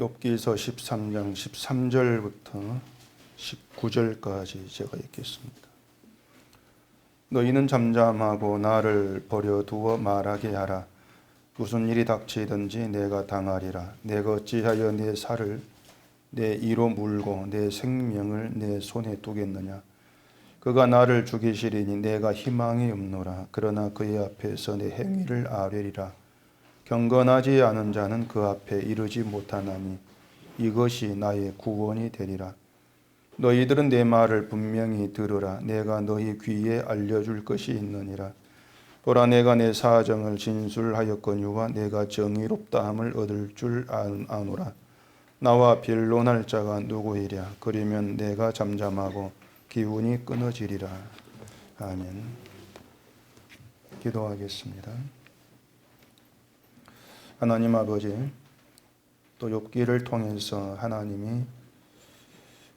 욥기서 13장 13절부터 19절까지 제가 읽겠습니다. 너희는 잠잠하고 나를 버려두어 말하게 하라. 무슨 일이 닥치든지 내가 당하리라. 내가 어찌하여 내 살을 내 이로 물고 내 생명을 내 손에 두겠느냐. 그가 나를 죽이시리니 내가 희망이 없노라. 그러나 그의 앞에서 내 행위를 아뢰리라. 경건하지 않은 자는 그 앞에 이르지 못하나니 이것이 나의 구원이 되리라. 너희들은 내 말을 분명히 들으라. 내가 너희 귀에 알려줄 것이 있느니라. 보라, 내가 내 사정을 진술하였거니와 내가 정의롭다함을 얻을 줄 아노라. 나와 변론할 자가 누구이랴. 그러면 내가 잠잠하고 기운이 끊어지리라. 아멘. 기도하겠습니다. 하나님 아버지, 또 욥기를 통해서 하나님이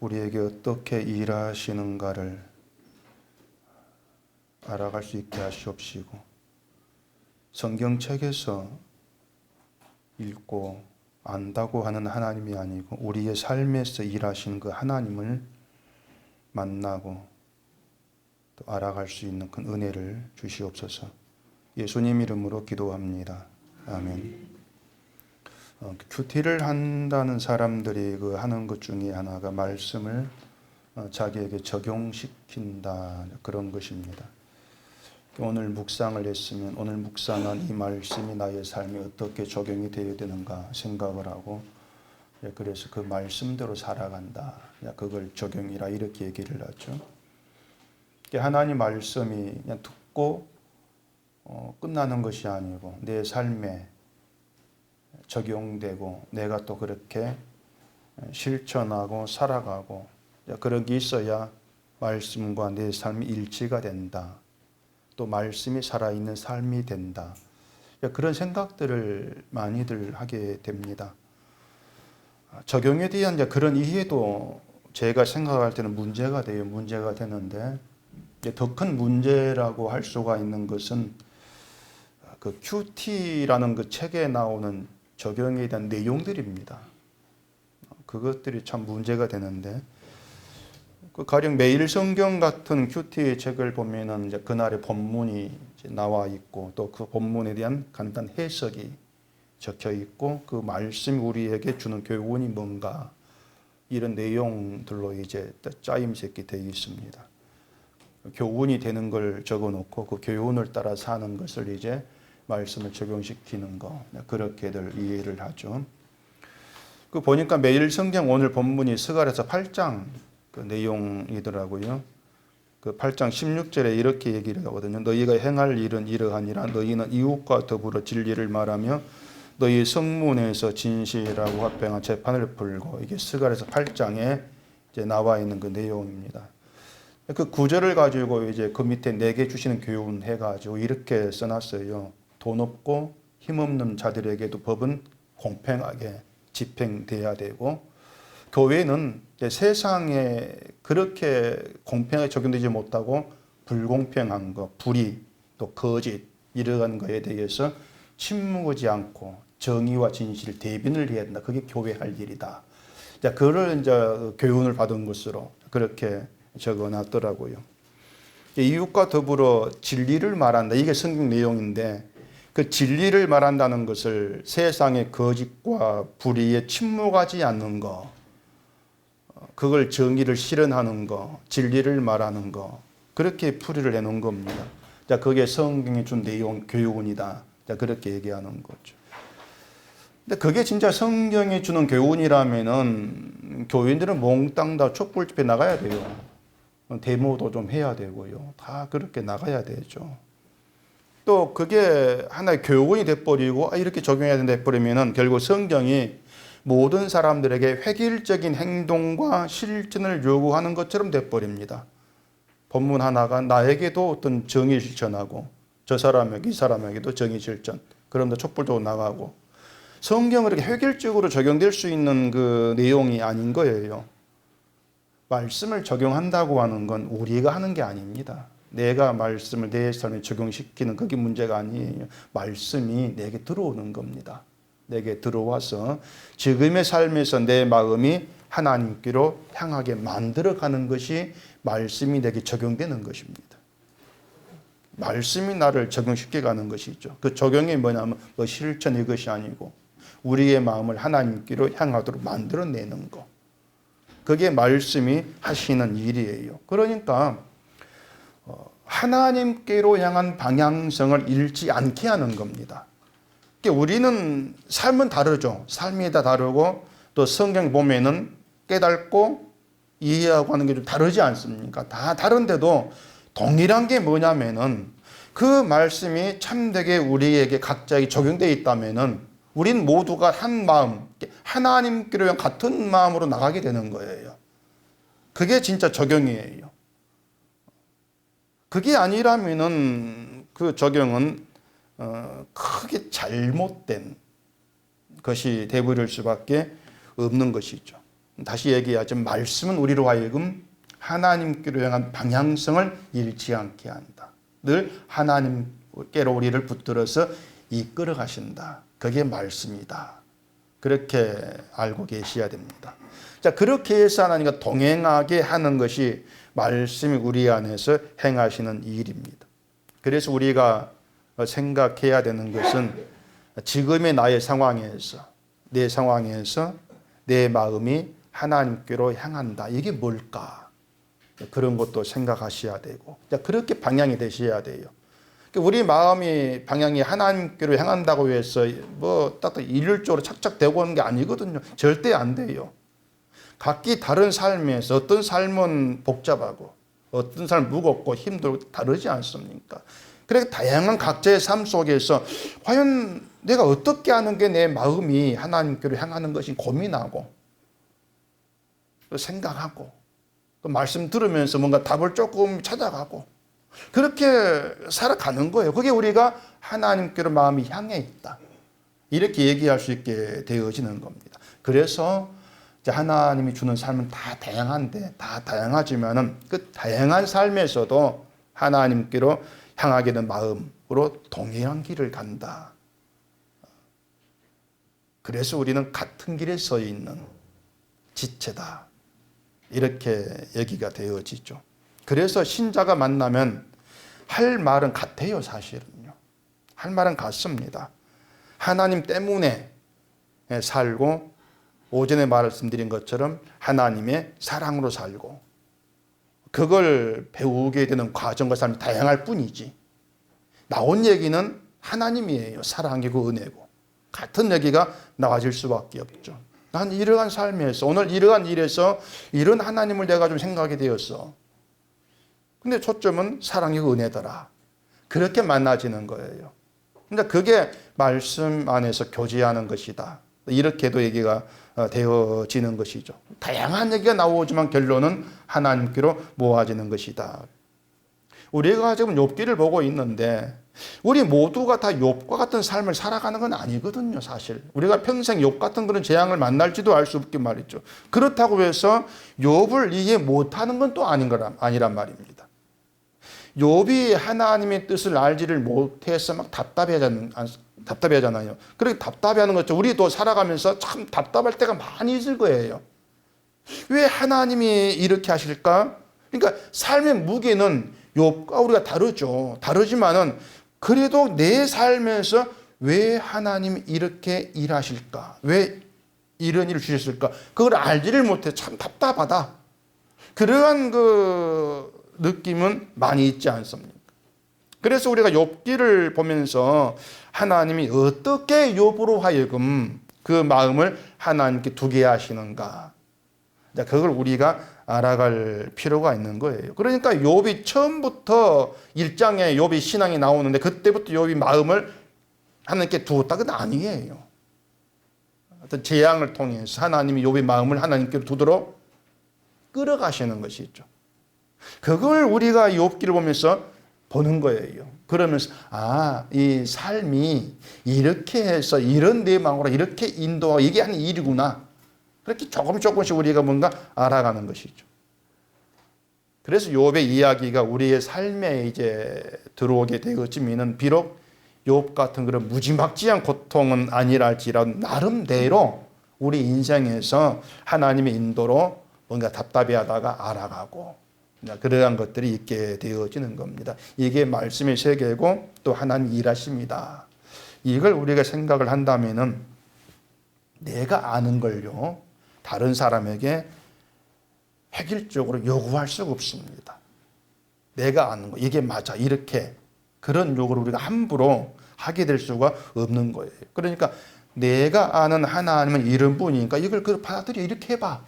우리에게 어떻게 일하시는가를 알아갈 수 있게 하시옵시고, 성경책에서 읽고 안다고 하는 하나님이 아니고 우리의 삶에서 일하시는 그 하나님을 만나고 또 알아갈 수 있는 그 은혜를 주시옵소서. 예수님 이름으로 기도합니다. 아멘. 큐티를 한다는 사람들이 하는 것 중에 하나가 말씀을 자기에게 적용시킨다, 그런 것입니다. 오늘 묵상을 했으면 오늘 묵상한 이 말씀이 나의 삶에 어떻게 적용이 되어야 되는가 생각을 하고, 그래서 그 말씀대로 살아간다, 그걸 적용이라 이렇게 얘기를 하죠. 하나님 말씀이 그냥 듣고 끝나는 것이 아니고 내 삶에 적용되고 내가 또 그렇게 실천하고 살아가고, 그런 게 있어야 말씀과 내 삶이 일치가 된다. 또 말씀이 살아있는 삶이 된다. 그런 생각들을 많이들 하게 됩니다. 적용에 대한 그런 이해도 제가 생각할 때는 문제가 되는데, 더 큰 문제라고 할 수가 있는 것은 그 큐티라는 그 책에 나오는 적용에 대한 내용들입니다. 그것들이 참 문제가 되는데, 가령 매일 성경 같은 큐티 책을 보면은 이제 그날의 본문이 나와 있고, 또 그 본문에 대한 간단 해석이 적혀 있고, 그 말씀이 우리에게 주는 교훈이 뭔가, 이런 내용들로 이제 짜임새끼 되어 있습니다. 교훈이 되는 걸 적어 놓고 그 교훈을 따라 사는 것을 이제 말씀을 적용시키는 거, 그렇게들 이해를 하죠. 그 보니까 매일 성경 오늘 본문이 스가랴서 8장 그 내용이더라고요. 그 8장 16절에 이렇게 얘기를 하거든요. 너희가 행할 일은 이러하니라. 너희는 이웃과 더불어 진리를 말하며 너희 성문에서 진실하고 화평한 재판을 풀고, 이게 스가랴서 8장에 이제 나와 있는 그 내용입니다. 그 구절을 가지고 이제 그 밑에 내게 주시는 교훈 해가지고 이렇게 써놨어요. 돈 없고 힘없는 자들에게도 법은 공평하게 집행돼야 되고, 교회는 세상에 그렇게 공평하게 적용되지 못하고 불공평한 것, 불의, 또 거짓, 이러한 것에 대해서 침묵하지 않고 정의와 진실 대변을 해야 된다. 그게 교회 할 일이다. 그걸 이제 교훈을 받은 것으로 그렇게 적어놨더라고요. 이웃과 더불어 진리를 말한다. 이게 성경 내용인데, 그 진리를 말한다는 것을 세상의 거짓과 불의에 침묵하지 않는 거, 그걸 정의를 실현하는 거, 진리를 말하는 거, 그렇게 풀이를 해놓은 겁니다. 그게 성경이 준 내용, 교훈이다. 그렇게 얘기하는 거죠. 근데 그게 진짜 성경이 주는 교훈이라면은 교인들은 몽땅 다 촛불 집회 나가야 돼요. 데모도 좀 해야 되고요. 다 그렇게 나가야 되죠. 또 그게 하나의 교훈이 돼버리고 이렇게 적용해야 된다 해버리면은 결국 성경이 모든 사람들에게 획일적인 행동과 실천을 요구하는 것처럼 돼버립니다. 본문 하나가 나에게도 어떤 정의 실천하고, 저 사람에게, 이 사람에게도 정의 실천, 그런데 촛불도 나가고, 성경을 이렇게 획일적으로 적용될 수 있는 그 내용이 아닌 거예요. 말씀을 적용한다고 하는 건 우리가 하는 게 아닙니다. 내가 말씀을 내 삶에 적용시키는 그게 문제가 아니에요. 말씀이 내게 들어오는 겁니다. 내게 들어와서 지금의 삶에서 내 마음이 하나님께로 향하게 만들어가는 것이 말씀이 내게 적용되는 것입니다. 말씀이 나를 적용시켜 가는 것이죠. 그 적용이 뭐냐면 실천 이것이 아니고 우리의 마음을 하나님께로 향하도록 만들어내는 것. 그게 말씀이 하시는 일이에요. 그러니까 하나님께로 향한 방향성을 잃지 않게 하는 겁니다. 우리는 삶은 다르죠. 삶이 다 다르고 또 성경 보면은 깨닫고 이해하고 하는 게 좀 다르지 않습니까? 다 다른데도 동일한 게 뭐냐면은 그 말씀이 참되게 우리에게 각자에게 적용되어 있다면은 우린 모두가 한 마음, 하나님께로 향한 같은 마음으로 나가게 되는 거예요. 그게 진짜 적용이에요. 그게 아니라면은 그 적용은 크게 잘못된 것이 되버릴 수밖에 없는 것이죠. 다시 얘기하자면 말씀은 우리로 하여금 하나님께로 향한 방향성을 잃지 않게 한다. 늘 하나님께로 우리를 붙들어서 이끌어 가신다. 그게 말씀이다. 그렇게 알고 계셔야 됩니다. 자, 그렇게 해서 하나님과 동행하게 하는 것이 말씀이 우리 안에서 행하시는 일입니다. 그래서 우리가 생각해야 되는 것은 지금의 나의 상황에서 내 마음이 하나님께로 향한다. 이게 뭘까? 그런 것도 생각하셔야 되고, 그렇게 방향이 되셔야 돼요. 우리 마음이 방향이 하나님께로 향한다고 해서 딱 일률적으로 착착 되고 오는 게 아니거든요. 절대 안 돼요. 각기 다른 삶에서 어떤 삶은 복잡하고 어떤 삶은 무겁고 힘들고 다르지 않습니까? 그래서 다양한 각자의 삶 속에서 과연 내가 어떻게 하는 게 내 마음이 하나님께로 향하는 것이 고민하고 또 생각하고 또 말씀 들으면서 뭔가 답을 조금 찾아가고 그렇게 살아가는 거예요. 그게 우리가 하나님께로 마음이 향해 있다. 이렇게 얘기할 수 있게 되어지는 겁니다. 그래서 하나님이 주는 삶은 다 다양한데 다 다양하지만은 그 다양한 삶에서도 하나님께로 향하게 된 마음으로 동일한 길을 간다. 그래서 우리는 같은 길에 서 있는 지체다. 이렇게 얘기가 되어지죠. 그래서 신자가 만나면 할 말은 같아요, 사실은요. 할 말은 같습니다. 하나님 때문에 살고 오전에 말씀드린 것처럼 하나님의 사랑으로 살고 그걸 배우게 되는 과정과 삶이 다양할 뿐이지 나온 얘기는 하나님이에요. 사랑이고 은혜고 같은 얘기가 나와질 수밖에 없죠. 난 이러한 삶에서 오늘 이러한 일에서 이런 하나님을 내가 좀 생각하게 되었어. 근데 초점은 사랑이고 은혜더라. 그렇게 만나지는 거예요. 근데 그게 말씀 안에서 교제하는 것이다. 이렇게도 얘기가 되어지는 것이죠. 다양한 얘기가 나오지만 결론은 하나님께로 모아지는 것이다. 우리가 지금 욥기를 보고 있는데 우리 모두가 다 욥과 같은 삶을 살아가는 건 아니거든요, 사실. 우리가 평생 욥 같은 그런 재앙을 만날지도 알 수 없게 말이죠. 그렇다고 해서 욥을 이해 못하는 건 또 아니란 말입니다. 욥이 하나님의 뜻을 알지를 못해서 막 답답해하잖아요. 그렇게 답답해하는 거죠. 우리도 살아가면서 참 답답할 때가 많이 있을 거예요. 왜 하나님이 이렇게 하실까? 그러니까 삶의 무게는 욥과 우리가 다르죠. 다르지만은 그래도 내 삶에서 왜 하나님이 이렇게 일하실까? 왜 이런 일을 주셨을까? 그걸 알지를 못해 참 답답하다. 그러한 그 느낌은 많이 있지 않습니까? 그래서 우리가 욥기를 보면서 하나님이 어떻게 욥으로 하여금 그 마음을 하나님께 두게 하시는가? 그걸 우리가 알아갈 필요가 있는 거예요. 그러니까 욥이 처음부터 1장에 욥이 신앙이 나오는데 그때부터 욥이 마음을 하나님께 두었다. 그건 아니에요. 어떤 재앙을 통해서 하나님이 욥의 마음을 하나님께 두도록 끌어가시는 것이죠. 그걸 우리가 욥기를 보면서 보는 거예요. 그러면서 이 삶이 이렇게 해서 이런 내 마음으로 이렇게 인도하고 이게 한 일이구나. 그렇게 조금씩 우리가 뭔가 알아가는 것이죠. 그래서 욥의 이야기가 우리의 삶에 이제 들어오게 되었지만은 비록 욥 같은 그런 무지막지한 고통은 아니랄지라도 나름대로 우리 인생에서 하나님의 인도로 뭔가 답답해하다가 알아가고 그러한 것들이 있게 되어지는 겁니다. 이게 말씀의 세계고 또 하나님 일하십니다. 이걸 우리가 생각을 한다면은 내가 아는 걸요 다른 사람에게 획일적으로 요구할 수가 없습니다. 내가 아는 거 이게 맞아 이렇게 그런 요구를 우리가 함부로 하게 될 수가 없는 거예요. 그러니까 내가 아는 하나님은 이런 분이니까 이걸 받아들여 이렇게 해봐.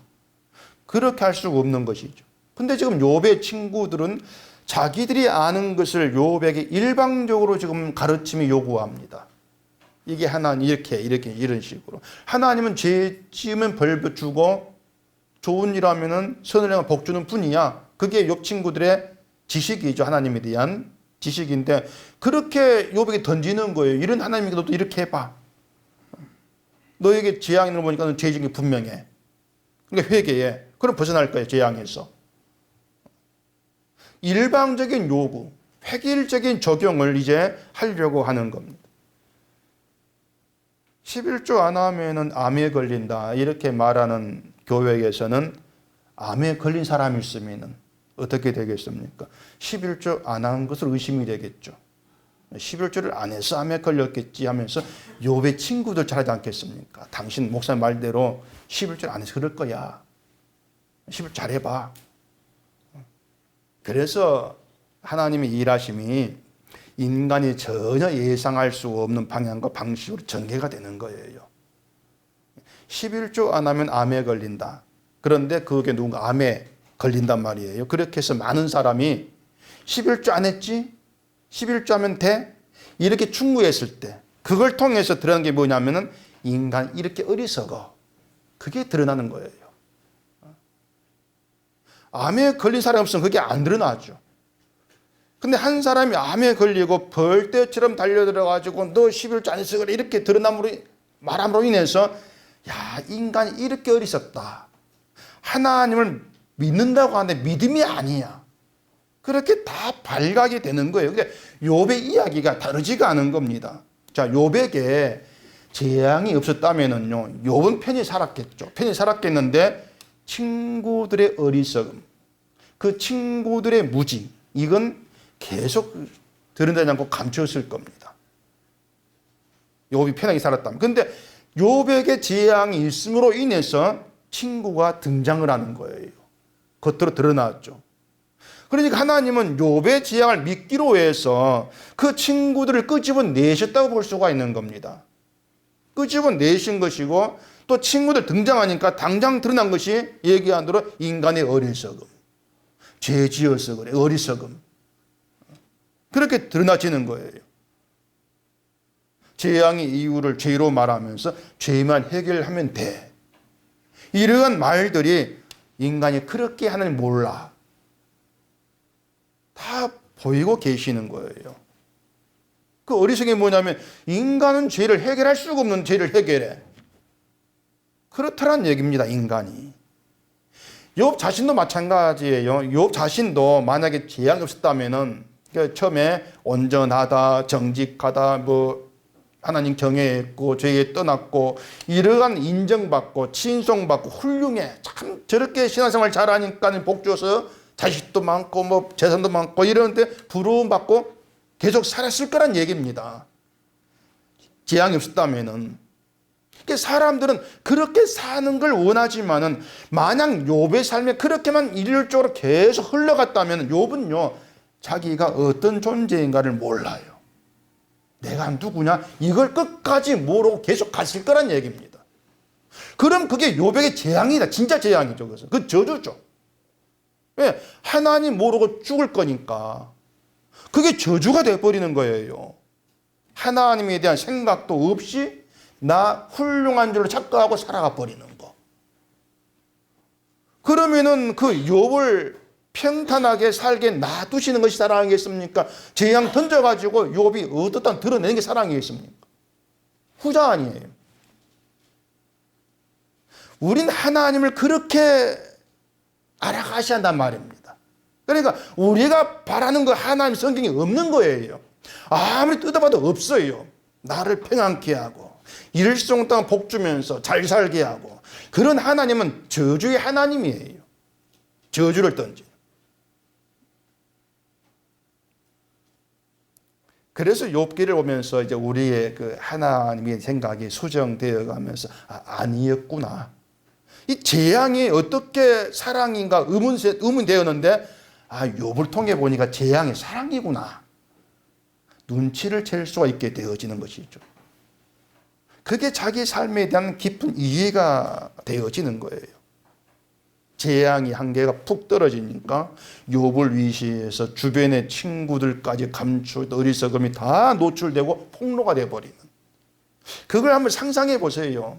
그렇게 할 수가 없는 것이죠. 근데 지금 욥의 친구들은 자기들이 아는 것을 욥에게 일방적으로 지금 가르침이 요구합니다. 이게 하나님 이렇게 이런 식으로. 하나님은 죄 지으면 벌 주고 좋은 일 하면은 선을 행하면 복 주는 분이야. 그게 욥 친구들의 지식이죠. 하나님에 대한 지식인데 그렇게 욥에게 던지는 거예요. 이런 하나님에게 너도 이렇게 해봐. 너에게 재앙이 있는 걸 보니까 넌 죄짓는 게 분명해. 그러니까 회개해. 그럼 벗어날 거예요. 재앙에서. 일방적인 요구, 획일적인 적용을 이제 하려고 하는 겁니다. 11조 안 하면은 암에 걸린다. 이렇게 말하는 교회에서는 암에 걸린 사람이 있으면 어떻게 되겠습니까? 11조 안 한 것을 의심이 되겠죠. 11조를 안 해서 암에 걸렸겠지 하면서 욥의 친구들 잘하지 않겠습니까? 당신 목사님 말대로 11조를 안 해서 그럴 거야. 11조 잘해봐. 그래서 하나님의 일하심이 인간이 전혀 예상할 수 없는 방향과 방식으로 전개가 되는 거예요. 11조 안 하면 암에 걸린다. 그런데 그게 누군가 암에 걸린단 말이에요. 그렇게 해서 많은 사람이 11조 안 했지? 11조 하면 돼? 이렇게 충고했을 때 그걸 통해서 드러나는 게 뭐냐면은 인간 이렇게 어리석어. 그게 드러나는 거예요. 암에 걸린 사람이 없으면 그게 안 드러나죠. 근데 한 사람이 암에 걸리고 벌떼처럼 달려들어가지고 너 11조 안 했어 그래 이렇게 드러남으로 말함으로 인해서 야 인간이 이렇게 어리석다. 하나님을 믿는다고 하는데 믿음이 아니야. 그렇게 다 발각이 되는 거예요. 근데 욥의 이야기가 다르지가 않은 겁니다. 자, 욥에게 재앙이 없었다면은요, 욥은 편히 살았겠죠. 편히 살았겠는데 친구들의 어리석음, 그 친구들의 무지, 이건 계속 드러나지 않고 감추었을 겁니다. 욥이 편하게 살았다면. 근데 욥에게 재앙이 있음으로 인해서 친구가 등장을 하는 거예요. 겉으로 드러났죠. 그러니까 하나님은 욥의 재앙을 믿기로 해서 그 친구들을 끄집어내셨다고 볼 수가 있는 겁니다. 끄집어내신 것이고 또 친구들 등장하니까 당장 드러난 것이 얘기한 대로 인간의 어리석음. 죄 지어서 그래. 어리석음. 그렇게 드러나지는 거예요. 재앙의 이유를 죄로 말하면서 죄만 해결하면 돼. 이러한 말들이 인간이 그렇게 하나님 몰라. 다 보이고 계시는 거예요. 그 어리석음이 뭐냐면 인간은 죄를 해결할 수가 없는 죄를 해결해. 그렇다는 얘기입니다. 인간이. 욥 자신도 마찬가지예요. 욥 자신도 만약에 재앙이 없었다면은 처음에 온전하다, 정직하다, 하나님 경외했고 죄에 떠났고 이러한 인정받고 칭송받고 훌륭해. 참 저렇게 신앙생활 잘하니까 복 줘서 자식도 많고 재산도 많고 이러는데 부러움받고 계속 살았을 거란 얘기입니다. 재앙이 없었다면은. 그러니까 사람들은 그렇게 사는 걸 원하지만은 만약 욥의 삶에 그렇게만 일률적으로 계속 흘러갔다면 욥은요 자기가 어떤 존재인가를 몰라요. 내가 누구냐? 이걸 끝까지 모르고 계속 갔을 거란 얘기입니다. 그럼 그게 욥에게 재앙이다. 진짜 재앙이죠. 그래서 그 저주죠. 왜? 하나님 모르고 죽을 거니까. 그게 저주가 되어버리는 거예요. 하나님에 대한 생각도 없이 나 훌륭한 줄로 착각하고 살아가 버리는 거. 그러면은 그 욥을 평탄하게 살게 놔두시는 것이 사랑이겠습니까? 재앙 던져가지고 욥이 어떻든 드러내는 게 사랑이겠습니까? 후자 아니에요. 우린 하나님을 그렇게 알아가셔야 한단 말입니다. 그러니까 우리가 바라는 거 하나님 성경에 없는 거예요. 아무리 뜯어봐도 없어요. 나를 평안케 하고 일성땅 복 주면서 잘 살게 하고. 그런 하나님은 저주의 하나님이에요. 저주를 던지는. 그래서 욥기를 보면서 이제 우리의 그 하나님의 생각이 수정되어 가면서 아니었구나. 이 재앙이 어떻게 사랑인가 의문되었는데 욥을 통해 보니까 재앙이 사랑이구나. 눈치를 챌 수가 있게 되어지는 것이죠. 그게 자기 삶에 대한 깊은 이해가 되어지는 거예요. 재앙이 한계가 푹 떨어지니까 욥을 위시해서 주변의 친구들까지 감출 어리석음이 다 노출되고 폭로가 되어버리는. 그걸 한번 상상해 보세요.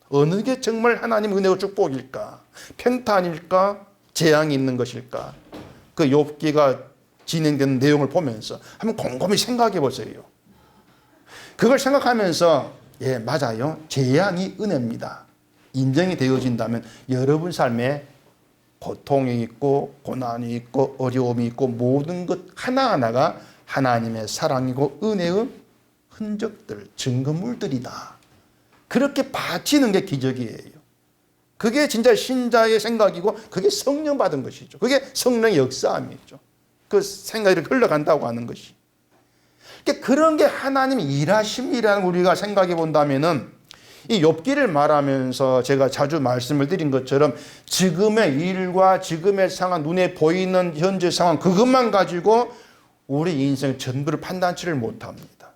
어느 게 정말 하나님 은혜와 축복일까? 평탄일까? 재앙이 있는 것일까? 그 욥기가 진행되는 내용을 보면서 한번 곰곰이 생각해 보세요. 그걸 생각하면서 맞아요. 재앙이 은혜입니다. 인정이 되어진다면 여러분 삶에 고통이 있고 고난이 있고 어려움이 있고 모든 것 하나하나가 하나님의 사랑이고 은혜의 흔적들, 증거물들이다. 그렇게 바치는 게 기적이에요. 그게 진짜 신자의 생각이고 그게 성령 받은 것이죠. 그게 성령의 역사함이죠. 그 생각이 이렇게 흘러간다고 하는 것이. 그러니까 그런 게 하나님의 일하심이라는 우리가 생각해 본다면은 이 욥기를 말하면서 제가 자주 말씀을 드린 것처럼 지금의 일과 지금의 상황, 눈에 보이는 현재 상황 그것만 가지고 우리 인생 전부를 판단치를 못합니다.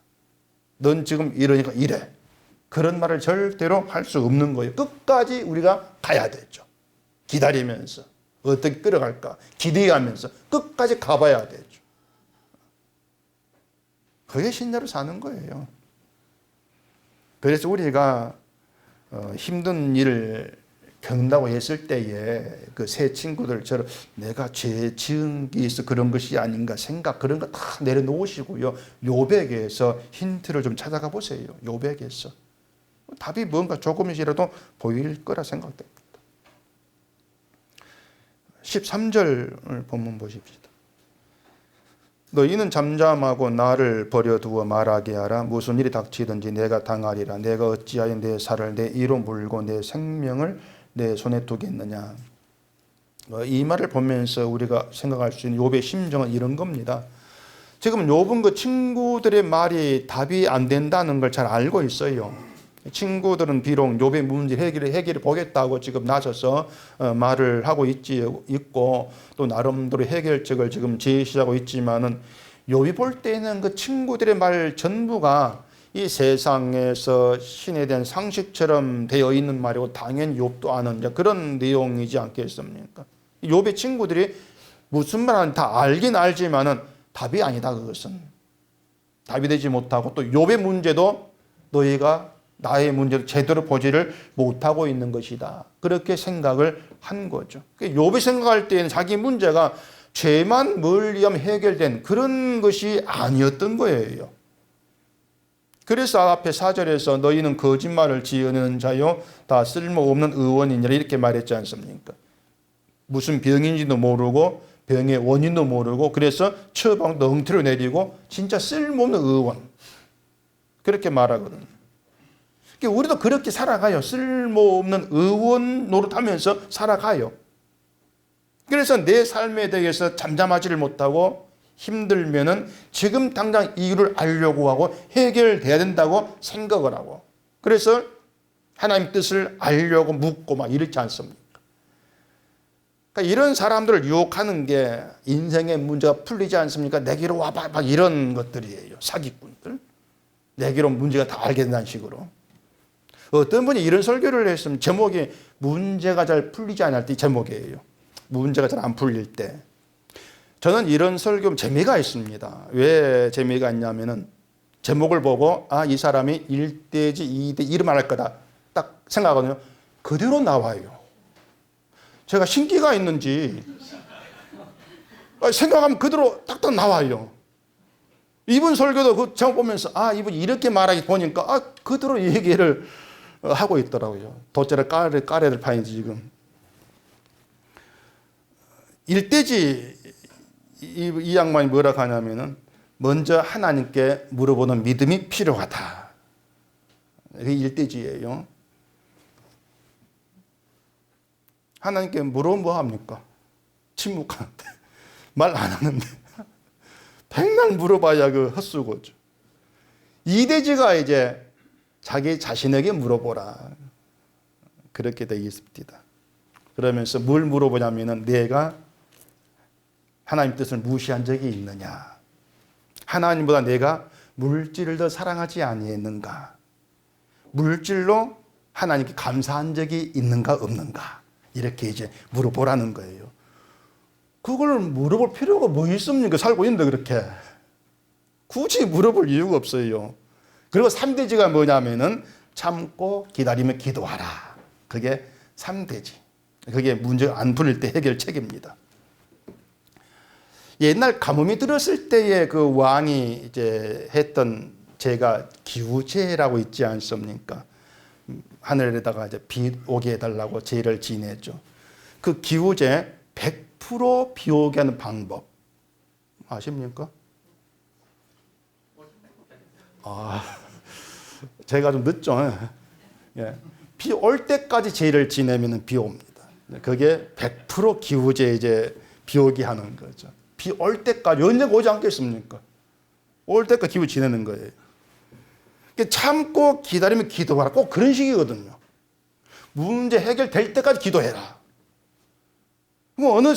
넌 지금 이러니까 이래. 그런 말을 절대로 할 수 없는 거예요. 끝까지 우리가 가야 되죠. 기다리면서 어떻게 끌어갈까 기대하면서 끝까지 가봐야 되죠. 그게 신자로 사는 거예요. 그래서 우리가 힘든 일을 겪는다고 했을 때에 그 새 친구들처럼 내가 죄 지은 게 있어 그런 것이 아닌가 생각 그런 거 다 내려놓으시고요. 욥에게서 힌트를 좀 찾아가 보세요. 욥에게서. 답이 뭔가 조금이라도 보일 거라 생각됩니다. 13절 본문 보십시다. 너희는 잠잠하고 나를 버려두어 말하게 하라. 무슨 일이 닥치든지 내가 당하리라. 내가 어찌하여 내 살을 내 이로 물고 내 생명을 내 손에 두겠느냐. 이 말을 보면서 우리가 생각할 수 있는 욥의 심정은 이런 겁니다. 지금 욥은 그 친구들의 말이 답이 안 된다는 걸 잘 알고 있어요. 친구들은 비록 욥의 문제 해결을 보겠다고 지금 나서서 말을 하고 있고 또 나름대로 해결책을 지금 제시하고 있지만은 욥이 볼 때는 그 친구들의 말 전부가 이 세상에서 신에 대한 상식처럼 되어 있는 말이고 당연히 욥도 아는 그런 내용이지 않겠습니까? 욥의 친구들이 무슨 말하는지 다 알긴 알지만은 답이 아니다. 그것은 답이 되지 못하고 또 욥의 문제도 너희가 나의 문제를 제대로 보지를 못하고 있는 것이다. 그렇게 생각을 한 거죠. 욥이 생각할 때는 자기 문제가 죄만 멀리하면 해결된 그런 것이 아니었던 거예요. 그래서 앞에 4절에서 너희는 거짓말을 지어내는 자요 다 쓸모없는 의원이니라 이렇게 말했지 않습니까? 무슨 병인지도 모르고 병의 원인도 모르고 그래서 처방도 엉터리로 내리고 진짜 쓸모없는 의원 그렇게 말하거든요. 우리도 그렇게 살아가요. 쓸모없는 의원 노릇하면서 살아가요. 그래서 내 삶에 대해서 잠잠하지를 못하고 힘들면은 지금 당장 이유를 알려고 하고 해결돼야 된다고 생각을 하고 그래서 하나님 뜻을 알려고 묻고 막 이렇지 않습니까? 그러니까 이런 사람들을 유혹하는 게 인생의 문제가 풀리지 않습니까? 내게로 와봐 막 이런 것들이에요. 사기꾼들. 내게로 문제가 다 알게 된다는 식으로. 어떤 분이 이런 설교를 했으면 제목이 문제가 잘 풀리지 않을 때 제목이에요. 문제가 잘 안 풀릴 때. 저는 이런 설교 재미가 있습니다. 왜 재미가 있냐면은 제목을 보고 이 사람이 1대지 2대 이름 할 거다 딱 생각하거든요. 그대로 나와요. 제가 신기가 있는지 생각하면 그대로 딱딱 나와요. 이분 설교도 그 제목 보면서 이분이 이렇게 말하기 보니까 그대로 얘기를 하고 있더라고요. 돗자를 깔아야 될 판이지 지금. 일대지 이 양반이 뭐라 하냐면은 먼저 하나님께 물어보는 믿음이 필요하다. 이게 일대지예요. 하나님께 물어보면 뭐 합니까? 침묵하는데. 말 안 하는데. 백날 물어봐야 그 헛수고죠. 이대지가 이제 자기 자신에게 물어보라. 그렇게 되어 있습니다. 그러면서 뭘 물어보냐면은 내가 하나님 뜻을 무시한 적이 있느냐. 하나님보다 내가 물질을 더 사랑하지 아니했는가. 물질로 하나님께 감사한 적이 있는가 없는가. 이렇게 이제 물어보라는 거예요. 그걸 물어볼 필요가 뭐 있습니까? 살고 있는데 그렇게. 굳이 물어볼 이유가 없어요. 그리고 3대지가 뭐냐면은 참고 기다리며 기도하라. 그게 3대지. 그게 문제가 안 풀릴 때 해결책입니다. 옛날 가뭄이 들었을 때에 그 왕이 이제 했던 제가 기후제라고 있지 않습니까? 하늘에다가 이제 비 오게 해달라고 제를 지내죠. 그 기후제 100% 비 오게 하는 방법 아십니까? 제가 좀 늦죠. 예. 비 올 때까지 제를 지내면 비 옵니다. 그게 100% 기후제 이제 비 오게 하는 거죠. 비 올 때까지 언제가 오지 않겠습니까? 올 때까지 기후 지내는 거예요. 참고 기다리면 기도하라. 꼭 그런 식이거든요. 문제 해결될 때까지 기도해라. 뭐 어느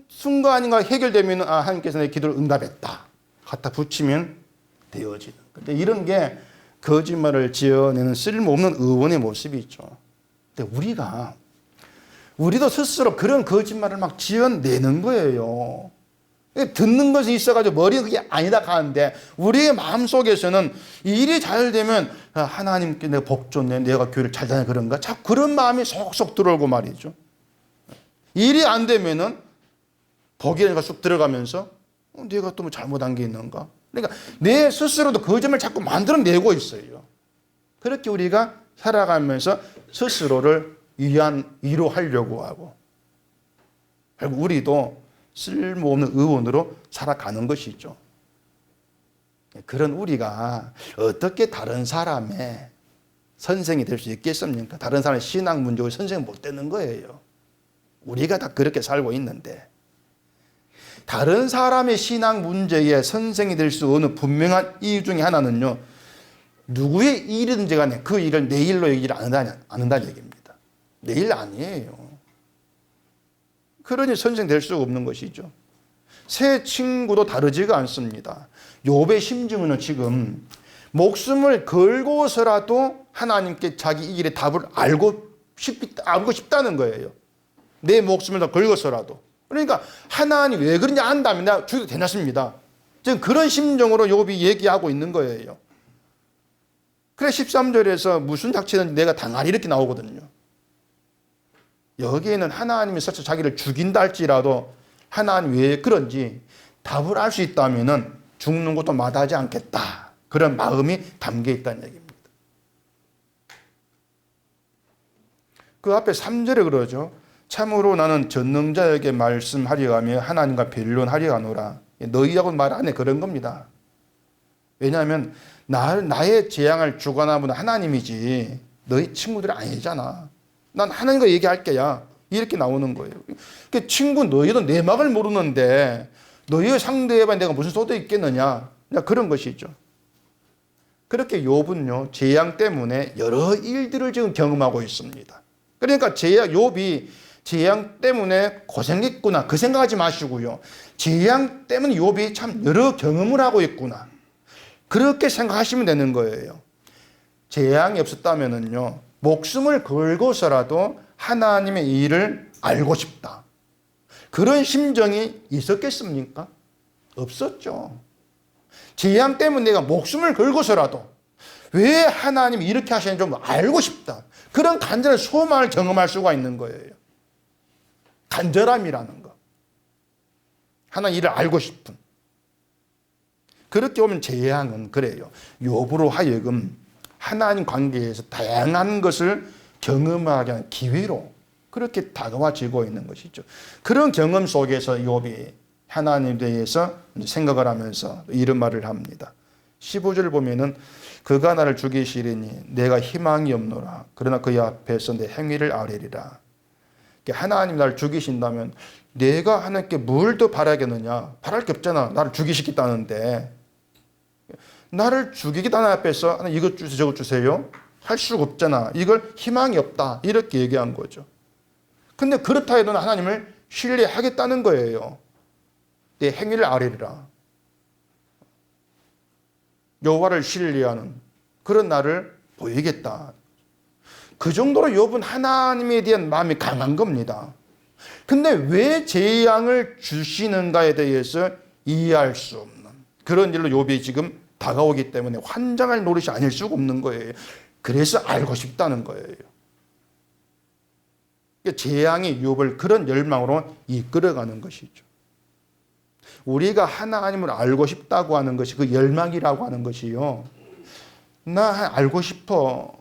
순간인가 해결되면 하나님께서 내 기도를 응답했다. 갖다 붙이면 되어지는. 근데 이런 게 거짓말을 지어내는 쓸모없는 의원의 모습이죠. 근데 우리도 스스로 그런 거짓말을 막 지어내는 거예요. 듣는 것이 있어가지고 머리가 그게 아니다 가는데 우리의 마음속에서는 일이 잘 되면 하나님께 내가 복 줬네, 내가 교회를 잘 다녀 그런가? 자꾸 그런 마음이 속속 들어오고 말이죠. 일이 안 되면은 복이라니까 쑥 들어가면서 내가 또 뭐 잘못한 게 있는가? 그러니까 내 스스로도 거짓말을 자꾸 만들어내고 있어요. 그렇게 우리가 살아가면서 스스로를 위로하려고 하고 결국 우리도 쓸모없는 의원으로 살아가는 것이죠. 그런 우리가 어떻게 다른 사람의 선생이 될 수 있겠습니까? 다른 사람의 신앙 문제로 선생이 못 되는 거예요. 우리가 다 그렇게 살고 있는데 다른 사람의 신앙 문제에 선생이 될 수 없는 분명한 이유 중에 하나는요. 누구의 일이든지 간에 그 일을 내 일로 얘기를 안 한다는 얘기입니다. 내 일 아니에요. 그러니 선생 될 수가 없는 것이죠. 새 친구도 다르지가 않습니다. 욥의 심정은 지금 목숨을 걸고서라도 하나님께 자기 이 일의 답을 알고 싶다는 거예요. 내 목숨을 다 걸고서라도. 그러니까 하나님 왜 그런지 안다면 내가 죽여도 되냐습니다. 지금 그런 심정으로 욥이 얘기하고 있는 거예요. 그래 13절에서 무슨 작체든지 내가 당하리 이렇게 나오거든요. 여기에는 하나님이 스스로 자기를 죽인다 할지라도 하나님 왜 그런지 답을 알 수 있다면 죽는 것도 마다하지 않겠다. 그런 마음이 담겨 있다는 얘기입니다. 그 앞에 3절에 그러죠. 참으로 나는 전능자에게 말씀하려 하며 하나님과 변론하려 하노라. 너희하고는 말 안 해. 그런 겁니다. 왜냐하면 나의 재앙을 주관하는 하나님이지 너희 친구들이 아니잖아. 난 하나님과 얘기할 게야. 이렇게 나오는 거예요. 그러니까 친구 너희도 내 막을 모르는데 너희의 상대해봐 내가 무슨 소득이 있겠느냐. 그런 것이죠. 그렇게 욥은요 재앙 때문에 여러 일들을 지금 경험하고 있습니다. 그러니까 욥이 재앙 때문에 고생했구나 그 생각하지 마시고요. 재앙 때문에 욥이 참 여러 경험을 하고 있구나. 그렇게 생각하시면 되는 거예요. 재앙이 없었다면요 목숨을 걸고서라도 하나님의 일을 알고 싶다. 그런 심정이 있었겠습니까? 없었죠. 재앙 때문에 내가 목숨을 걸고서라도 왜 하나님이 이렇게 하시는지 좀 알고 싶다. 그런 간절한 소망을 경험할 수가 있는 거예요. 간절함이라는 거. 하나님 일을 알고 싶은. 그렇게 오면 재앙은 그래요. 욥으로 하여금 하나님 관계에서 다양한 것을 경험하게 하는 기회로 그렇게 다가와지고 있는 것이죠. 그런 경험 속에서 욥이 하나님에 대해서 생각을 하면서 이런 말을 합니다. 15절을 보면은 그가 나를 죽이시리니 내가 희망이 없노라. 그러나 그의 앞에서 내 행위를 아뢰리라. 하나님 나를 죽이신다면 내가 하나님께 뭘 더 바라겠느냐? 바랄 게 없잖아. 나를 죽이시겠다는데. 나를 죽이겠다는 앞에서 하나님 이것 주세요 저것 주세요 할 수가 없잖아. 이걸 희망이 없다. 이렇게 얘기한 거죠. 근데 그렇다 해도 하나님을 신뢰하겠다는 거예요. 내 행위를 아뢰리라. 여호와를 신뢰하는 그런 나를 보이겠다. 그 정도로 욥은 하나님에 대한 마음이 강한 겁니다. 근데 왜 재앙을 주시는가에 대해서 이해할 수 없는 그런 일로 욥이 지금 다가오기 때문에 환장할 노릇이 아닐 수가 없는 거예요. 그래서 알고 싶다는 거예요. 재앙이 욥을 그런 열망으로 이끌어가는 것이죠. 우리가 하나님을 알고 싶다고 하는 것이 그 열망이라고 하는 것이요. 나 알고 싶어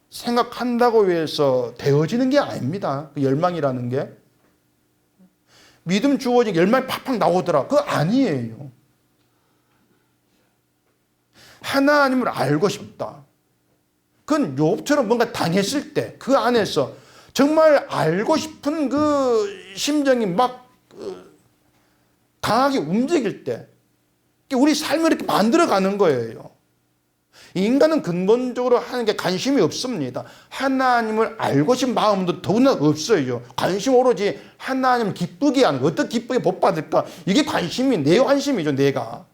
생각한다고 해서 되어지는 게 아닙니다. 그 열망이라는 게. 믿음 주어지게 열망이 팍팍 나오더라. 그거 아니에요. 하나님을 알고 싶다. 그건 욥처럼 뭔가 당했을 때 그 안에서 정말 알고 싶은 그 심정이 막 강하게 움직일 때 우리 삶을 이렇게 만들어가는 거예요. 인간은 근본적으로 하나님께 관심이 없습니다. 하나님을 알고 싶은 마음도 더구나 없어요. 관심 오로지 하나님을 기쁘게 하는 거. 어떻게 기쁘게 복 받을까? 이게 관심이 내 관심이죠. 내가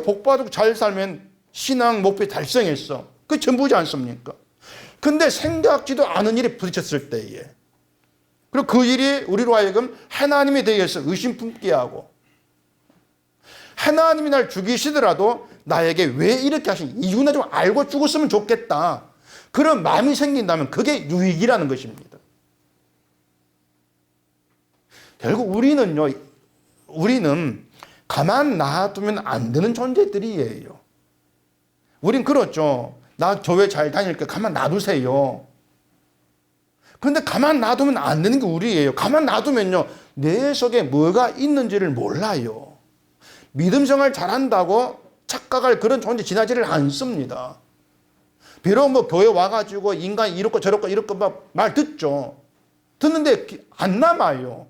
복 받고 잘 살면 신앙 목표 달성했어. 그게 전부지 않습니까? 근데 생각지도 않은 일이 부딪혔을 때에 그리고 그 일이 우리로 하여금 하나님에 대해서 의심 품게 하고 하나님이 날 죽이시더라도 나에게 왜 이렇게 하시니 이유나 좀 알고 죽었으면 좋겠다. 그런 마음이 생긴다면 그게 유익이라는 것입니다. 결국 우리는 가만 놔두면 안 되는 존재들이에요. 우린 그렇죠. 나 교회 잘 다니니까 가만 놔두세요. 그런데 가만 놔두면 안 되는 게 우리예요. 가만 놔두면요. 내 속에 뭐가 있는지를 몰라요. 믿음 생활 잘한다고 착각할 그런 존재 지나지를 않습니다. 비록 뭐 교회 와가지고 인간이 이렇고 저렇고 이렇고 막 말 듣죠. 듣는데 안 남아요.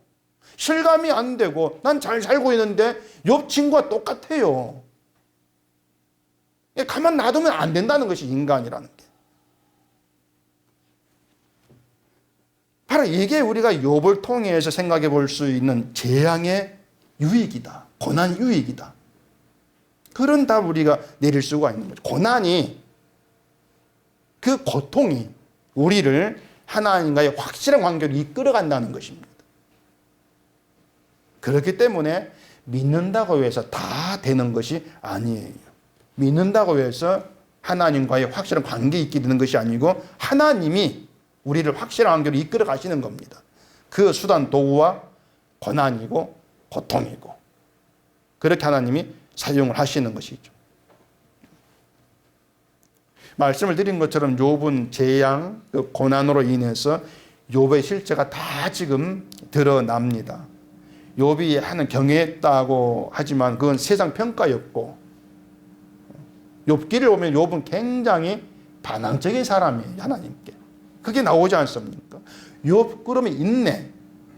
실감이 안 되고 난 잘 살고 있는데 옆 친구와 똑같아요. 가만 놔두면 안 된다는 것이 인간이라는 게. 바로 이게 우리가 욥을 통해서 생각해 볼 수 있는 재앙의 유익이다. 고난 유익이다. 그런 답 우리가 내릴 수가 있는 거죠. 고난이 그 고통이 우리를 하나님과의 확실한 관계로 이끌어간다는 것입니다. 그렇기 때문에 믿는다고 해서 다 되는 것이 아니에요. 믿는다고 해서 하나님과의 확실한 관계에 있게 되는 것이 아니고 하나님이 우리를 확실한 관계로 이끌어 가시는 겁니다. 그 수단 도구와 고난이고 고통이고 그렇게 하나님이 사용을 하시는 것이죠. 말씀을 드린 것처럼 욥은 재앙, 그 고난으로 인해서 욥의 실체가 다 지금 드러납니다. 욥이 하는 경외했다고 하지만 그건 세상 평가였고 욥기를 보면 욥은 굉장히 반항적인 사람이에요. 하나님께. 그게 나오지 않습니까? 욥 그러면 인내.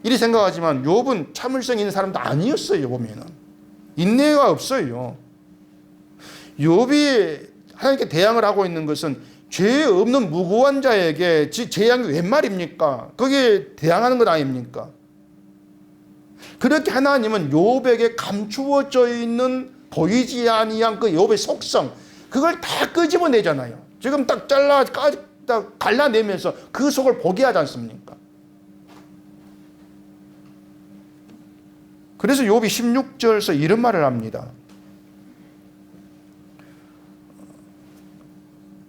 이리 생각하지만 욥은 참을성 있는 사람도 아니었어요. 보면은. 인내가 없어요. 욥이 하나님께 대항을 하고 있는 것은 죄 없는 무고한 자에게 재앙이 웬 말입니까? 거기에 대항하는 것 아닙니까? 그렇게 하나님은 욥에게 감추어져 있는 보이지 아니한 그 욥의 속성 그걸 다 끄집어내잖아요. 지금 딱 딱 갈라내면서 그 속을 보게 하지 않습니까? 그래서 욥이 16절에서 이런 말을 합니다.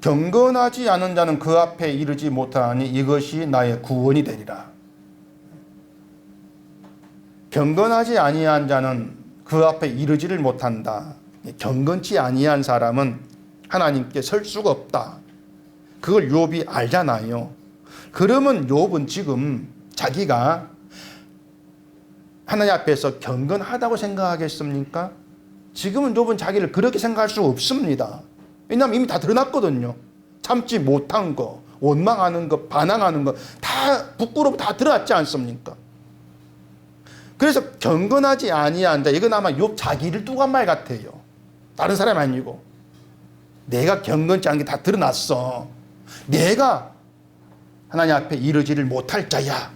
경건하지 않은 자는 그 앞에 이르지 못하니 이것이 나의 구원이 되리라. 경건하지 아니한 자는 그 앞에 이르지를 못한다. 경건치 아니한 사람은 하나님께 설 수가 없다. 그걸 욥이 알잖아요. 그러면 욥은 지금 자기가 하나님 앞에서 경건하다고 생각하겠습니까? 지금은 욥은 자기를 그렇게 생각할 수 없습니다. 왜냐하면 이미 다 드러났거든요. 참지 못한 거, 원망하는 거, 반항하는 거 다 부끄럽고 다 드러났지 않습니까? 그래서 경건하지 아니한다. 이건 아마 욥 자기를 두고 한 말 같아요. 다른 사람이 아니고. 내가 경건치 않은 게 다 드러났어. 내가 하나님 앞에 이르지를 못할 자야.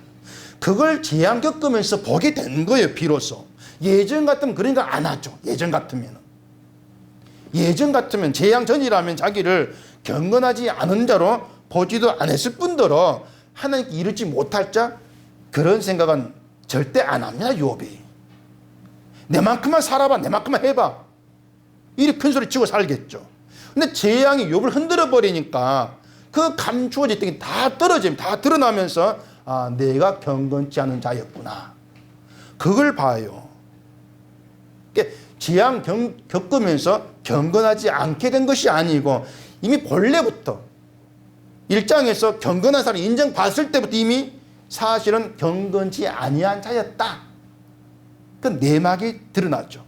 그걸 재앙 겪으면서 보게 된 거예요, 비로소. 예전 같으면 그런 거 안 하죠. 예전 같으면. 예전 같으면 재앙 전이라면 자기를 경건하지 않은 자로 보지도 않았을 뿐더러 하나님께 이르지 못할 자, 그런 생각은 절대 안 합니다, 욥이. 내만큼만 살아봐, 내만큼만 해봐. 이렇게 큰 소리 치고 살겠죠. 근데 재앙이 욥을 흔들어 버리니까 그 감추어졌던 게 다 떨어집니다. 다 드러나면서 아, 내가 경건치 않은 자였구나. 그걸 봐요. 그러니까 재앙 겪으면서 경건하지 않게 된 것이 아니고 이미 본래부터 1장에서 경건한 사람을 인정받을 때부터 이미 사실은 경건치 아니한 자였다. 그 내막이 드러났죠.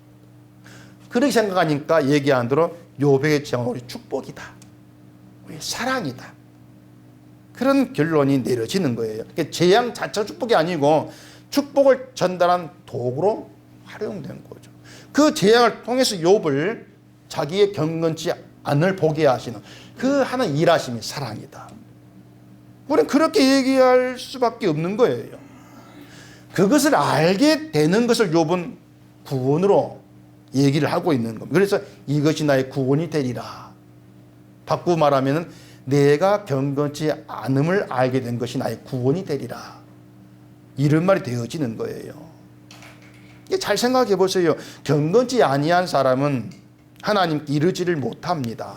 그렇게 생각하니까 얘기한 대로 욥의 재앙은 우리 축복이다. 우리 사랑이다. 그런 결론이 내려지는 거예요. 그러니까 재앙 자체가 축복이 아니고 축복을 전달한 도구로 활용된 거죠. 그 재앙을 통해서 욥을 자기의 경건치 않을 보게 하시는 그 하나의 일하심이 사랑이다. 우리는 그렇게 얘기할 수밖에 없는 거예요. 그것을 알게 되는 것을 욥은 구원으로 얘기를 하고 있는 겁니다. 그래서 이것이 나의 구원이 되리라. 바꾸고 말하면 내가 경건치 않음을 알게 된 것이 나의 구원이 되리라. 이런 말이 되어지는 거예요. 잘 생각해 보세요. 경건치 아니한 사람은 하나님께 이르지를 못합니다.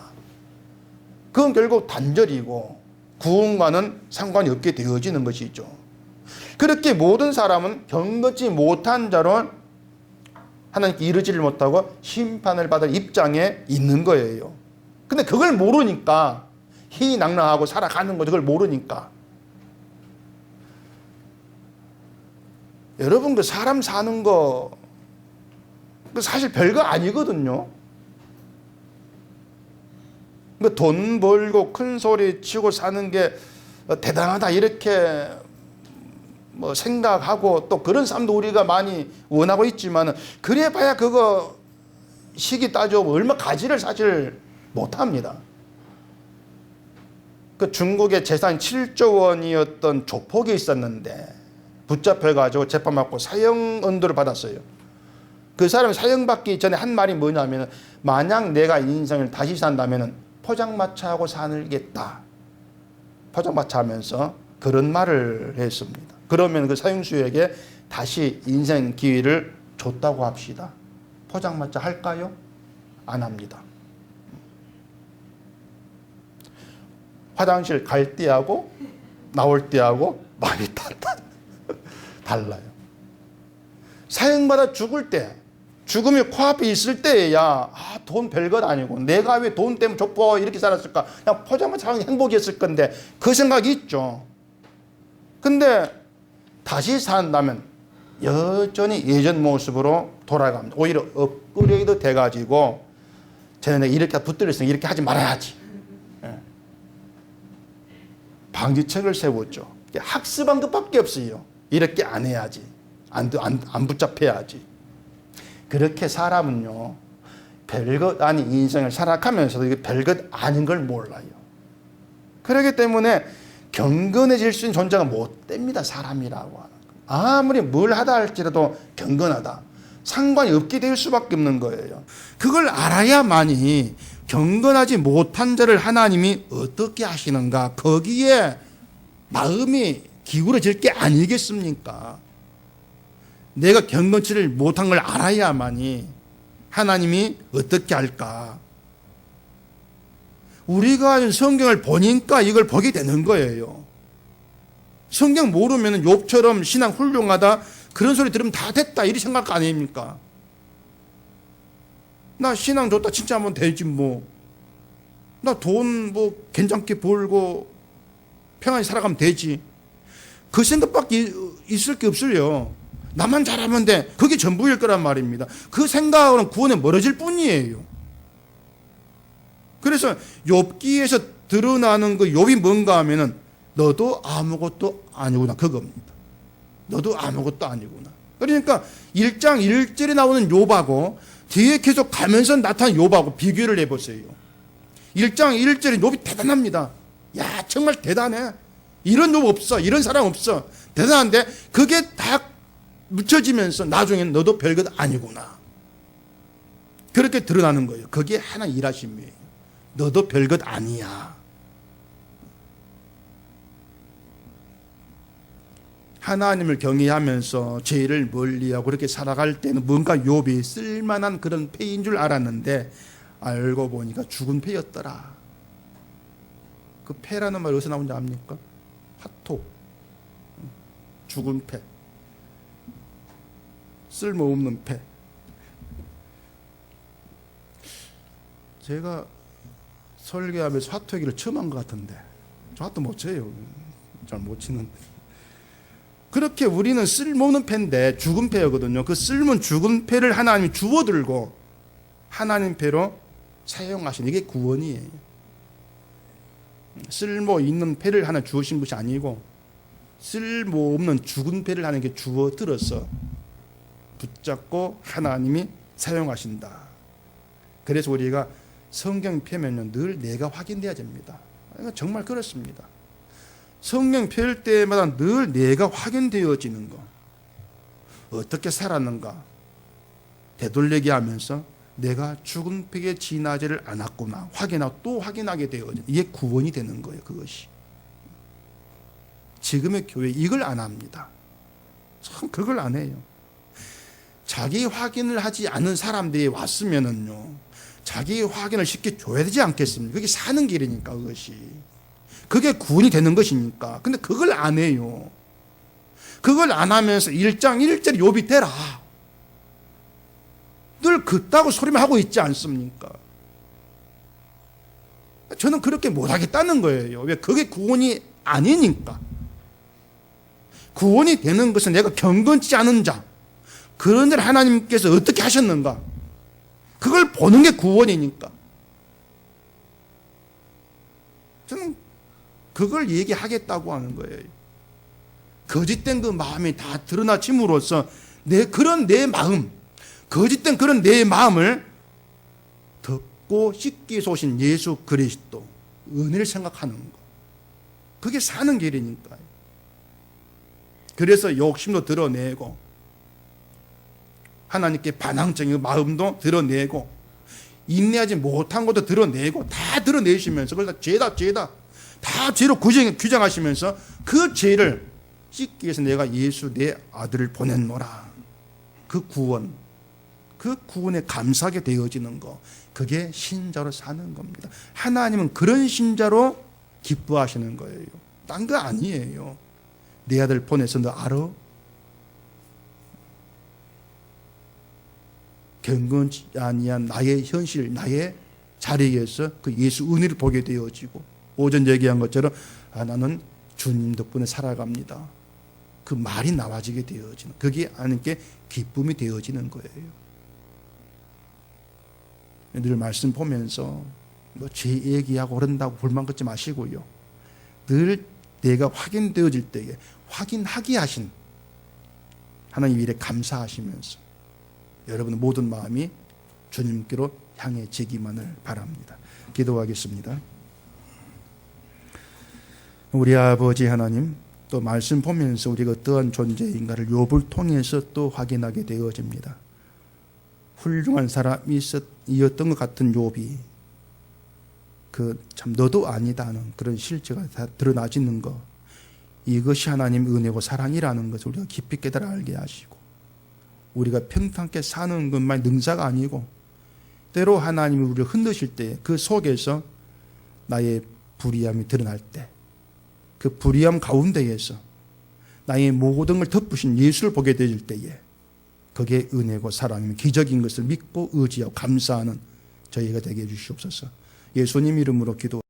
그건 결국 단절이고 구원과는 상관이 없게 되어지는 것이죠. 그렇게 모든 사람은 경건치 못한 자로 하나님께 이르지를 못하고 심판을 받을 입장에 있는 거예요. 근데 그걸 모르니까 희희낙낙하고 살아가는 거죠. 그걸 모르니까. 여러분, 그 사람 사는 거 사실 별거 아니거든요. 돈 벌고 큰 소리 치고 사는 게 대단하다 이렇게 뭐 생각하고 또 그런 삶도 우리가 많이 원하고 있지만 그래 봐야 그거 시기 따져보면 얼마 가지를 사실 못합니다. 그 중국의 재산이 7조 원이었던 조폭이 있었는데 붙잡혀가지고 재판받고 사형 언도를 받았어요. 그 사람이 사형받기 전에 한 말이 뭐냐면 만약 내가 인생을 다시 산다면 포장마차하고 살겠다. 포장마차 하면서 그런 말을 했습니다. 그러면 그 사형수에게 다시 인생 기회를 줬다고 합시다. 포장마차 할까요? 안 합니다. 화장실 갈 때하고 나올 때하고 많이 달라요. 사형받아 죽을 때, 죽음이 코앞에 있을 때야 돈 별것 아니고 내가 왜 돈 때문에 족보 이렇게 살았을까? 그냥 포장마차 하는 게 행복이었을 건데 그 생각이 있죠. 근데 다시 산다면 여전히 예전 모습으로 돌아갑니다. 오히려 업그레이드 돼가지고 쟤네 이렇게 붙들었으니 이렇게 하지 말아야지. 방지책을 세웠죠. 학습한 것밖에 없어요. 이렇게 안 해야지. 안 붙잡혀야지. 그렇게 사람은요, 별것 아닌 인생을 살아가면서도 이게 별것 아닌 걸 몰라요. 그렇기 때문에 경건해질 수 있는 존재가 못 됩니다. 사람이라고 하는 거. 아무리 뭘 하다 할지라도 경건하다. 상관이 없게 될 수밖에 없는 거예요. 그걸 알아야만이 경건하지 못한 자를 하나님이 어떻게 하시는가, 거기에 마음이 기울어질 게 아니겠습니까? 내가 경건치를 못한 걸 알아야만이 하나님이 어떻게 할까. 우리가 성경을 보니까 이걸 보게 되는 거예요. 성경 모르면 욥처럼 신앙 훌륭하다 그런 소리 들으면 다 됐다 이렇게 생각 아닙니까? 나 신앙 좋다 진짜 하면 되지 뭐. 나 돈 뭐 괜찮게 벌고 평안히 살아가면 되지. 그 생각밖에 있을 게 없어요. 나만 잘하면 돼. 그게 전부일 거란 말입니다. 그 생각은 구원에 멀어질 뿐이에요. 그래서 욥기에서 드러나는 그 욥이 뭔가 하면은 너도 아무것도 아니구나, 그겁니다. 너도 아무것도 아니구나. 그러니까 1장 1절에 나오는 욥하고 뒤에 계속 가면서 나타난 욥하고 비교를 해보세요. 1장 1절에 욥이 대단합니다. 야, 정말 대단해. 이런 놈 없어. 이런 사람 없어. 대단한데 그게 다 묻혀지면서 나중에는 너도 별것 아니구나. 그렇게 드러나는 거예요. 그게 하나 일하심이에요. 너도 별것 아니야. 하나님을 경외하면서 죄를 멀리하고 그렇게 살아갈 때는 뭔가 욥이 쓸만한 그런 패인 줄 알았는데 알고 보니까 죽은 패였더라. 그 패라는 말 어디서 나온지 압니까? 핫톡. 죽은 패. 쓸모없는 패. 제가 설교하면서 핫토 얘기를 처음 한 것 같은데 저 핫토 못 쳐요. 잘 못 치는데. 그렇게 우리는 쓸모없는 패인데 죽은 패거든요. 그 쓸모없는 죽은 패를 하나님이 주워들고 하나님 패로 사용하신 이게 구원이에요. 쓸모 있는 패를 하나 주으신 것이 아니고 쓸모없는 죽은 패를 하는 게 주워들어서 붙잡고 하나님이 사용하신다. 그래서 우리가 성경 펴면요 늘 내가 확인돼야 됩니다. 정말 그렇습니다. 성경 펼 때마다 늘 내가 확인되어지는 거. 어떻게 살았는가 되돌리게 하면서 내가 죽은 패에 지나지를 않았구나 확인하고 또 확인하게 되어지는 이게 구원이 되는 거예요. 그것이. 지금의 교회 이걸 안 합니다. 참 그걸 안 해요. 자기 확인을 하지 않은 사람들이 왔으면은요 자기 확인을 쉽게 줘야 되지 않겠습니까? 그게 사는 길이니까 그것이. 그게 구원이 되는 것이니까. 근데 그걸 안 해요. 그걸 안 하면서 1장 1절에 욥이 되라. 늘 그따고 소리만 하고 있지 않습니까? 저는 그렇게 못하겠다는 거예요. 왜? 그게 구원이 아니니까. 구원이 되는 것은 내가 경건치 않은 자, 그런 자 하나님께서 어떻게 하셨는가? 그걸 보는 게 구원이니까. 저는 그걸 얘기하겠다고 하는 거예요. 거짓된 그 마음이 다 드러나침으로써 그런 내 마음, 거짓된 그런 내 마음을 덮고 씻기 위해서 오신 예수 그리스도 은혜를 생각하는 거. 그게 사는 길이니까요. 그래서 욕심도 드러내고 하나님께 반항적인 마음도 드러내고 인내하지 못한 것도 드러내고 다 드러내시면서 그걸 다 죄다 다 죄로 규정하시면서 그 죄를 씻기 위해서 내가 예수 내 아들을 보냈노라. 그 구원, 그 구원에 감사하게 되어지는 거, 그게 신자로 사는 겁니다. 하나님은 그런 신자로 기뻐하시는 거예요. 딴 거 아니에요. 내 아들 보내서 너 알아? 경건치 아니한 나의 현실, 나의 자리에서 그 예수 은혜를 보게 되어지고 오전 얘기한 것처럼 나는 주님 덕분에 살아갑니다. 그 말이 나와지게 되어지는, 그게 하나님께 기쁨이 되어지는 거예요. 늘 말씀 보면서 제 얘기하고 그런다고 불만 갖지 마시고요. 늘 내가 확인되어질 때에 확인하게 하신 하나님 일에 감사하시면서 여러분의 모든 마음이 주님께로 향해지기만을 바랍니다. 기도하겠습니다. 우리 아버지 하나님, 또 말씀 보면서 우리가 어떠한 존재인가를 욥을 통해서 또 확인하게 되어집니다. 훌륭한 사람이었던 것 같은 욥이 참 너도 아니다는 그런 실체가 다 드러나지는 것, 이것이 하나님 은혜고 사랑이라는 것을 우리가 깊이 깨달아 알게 하시고, 우리가 평탄하게 사는 것만 능사가 아니고 때로 하나님이 우리를 흔드실 때 그 속에서 나의 불의함이 드러날 때, 그 불의함 가운데에서 나의 모든 걸 덮으신 예수를 보게 될 때에 그게 은혜고 사랑이면 기적인 것을 믿고 의지하고 감사하는 저희가 되게 해주시옵소서. 예수님 이름으로 기도